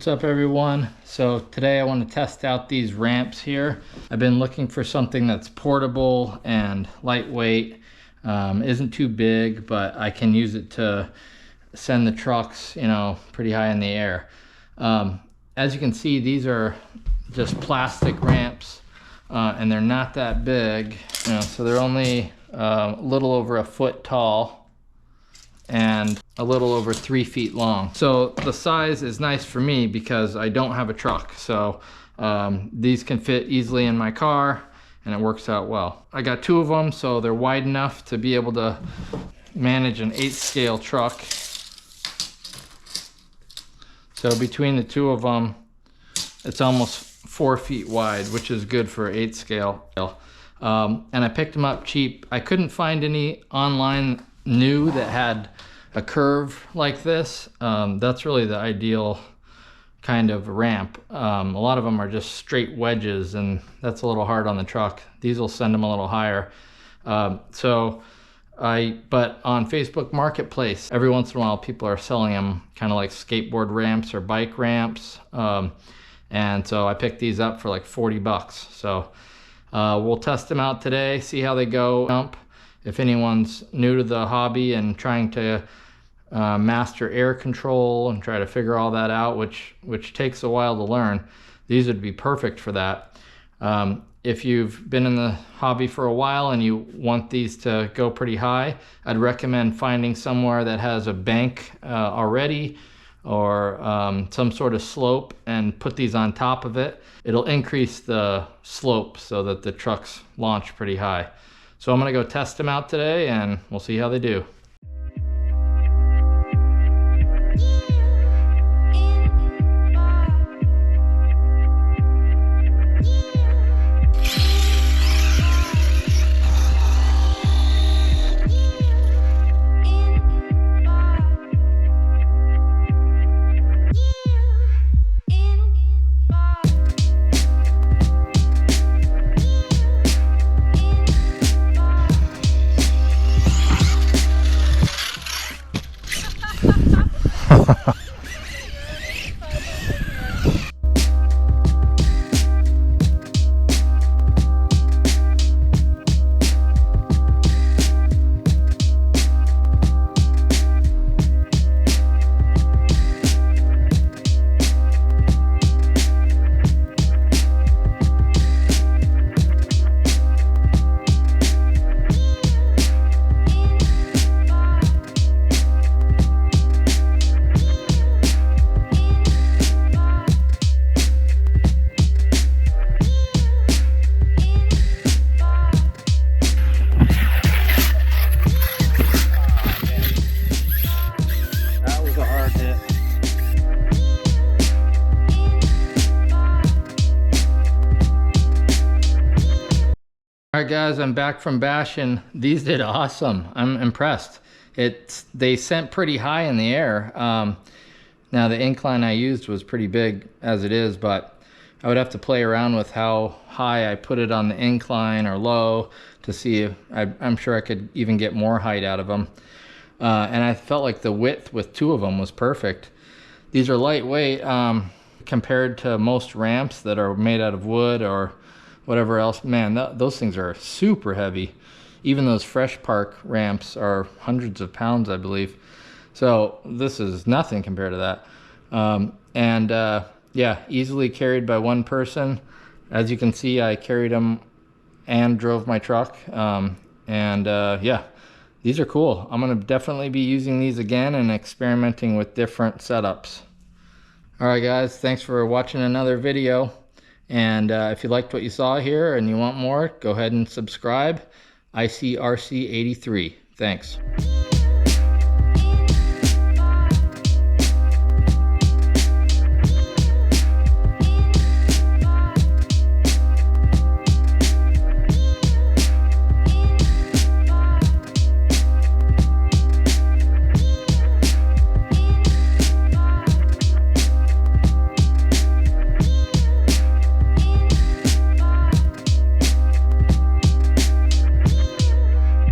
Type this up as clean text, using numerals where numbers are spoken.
What's up everyone? So today I want to test out these ramps here. I've been looking for something that's portable and lightweight, isn't too big, but I can use it to send the trucks, you know, pretty high in the air. As you can see, these are just plastic ramps, and they're not that big, you know, so they're only a little over a foot tall and a little over 3 feet long. So the size is nice for me because I don't have a truck. So these can fit easily in my car and it works out well. I got 2 of them, so they're wide enough to be able to manage an 8 scale truck. So between the 2 of them, it's almost 4 feet wide, which is good for 8 scale. And I picked them up cheap. I couldn't find any online new that had a curve like this. That's really the ideal kind of ramp. A lot of them are just straight wedges, and that's a little hard on the truck. These will send them a little higher. But on Facebook Marketplace, every once in a while people are selling them kind of like skateboard ramps or bike ramps. And so I picked these up for like 40 bucks. So we'll test them out today, see how they go. If anyone's new to the hobby and trying to master air control and try to figure all that out, which takes a while to learn, these would be perfect for that. If you've been in the hobby for a while and you want these to go pretty high, I'd recommend finding somewhere that has a bank already, or some sort of slope, and put these on top of it. It'll increase the slope so that the trucks launch pretty high. So I'm gonna go test them out today and we'll see how they do. All right guys, I'm back from Bash and these did awesome. I'm impressed. They sent pretty high in the air. Now the incline I used was pretty big as it is, but I would have to play around with how high I put it on the incline or low to see if I'm sure I could even get more height out of them. And I felt like the width with 2 of them was perfect. These are lightweight compared to most ramps that are made out of wood or whatever else. Man, those things are super heavy. Even those Fresh Park ramps are hundreds of pounds, I believe. So this is nothing compared to that. Yeah, easily carried by one person. As you can see, I carried them and drove my truck. Yeah, these are cool. I'm gonna definitely be using these again and experimenting with different setups. All right guys, thanks for watching another video. And if you liked what you saw here and you want more, go ahead and subscribe. ICRC83. Thanks.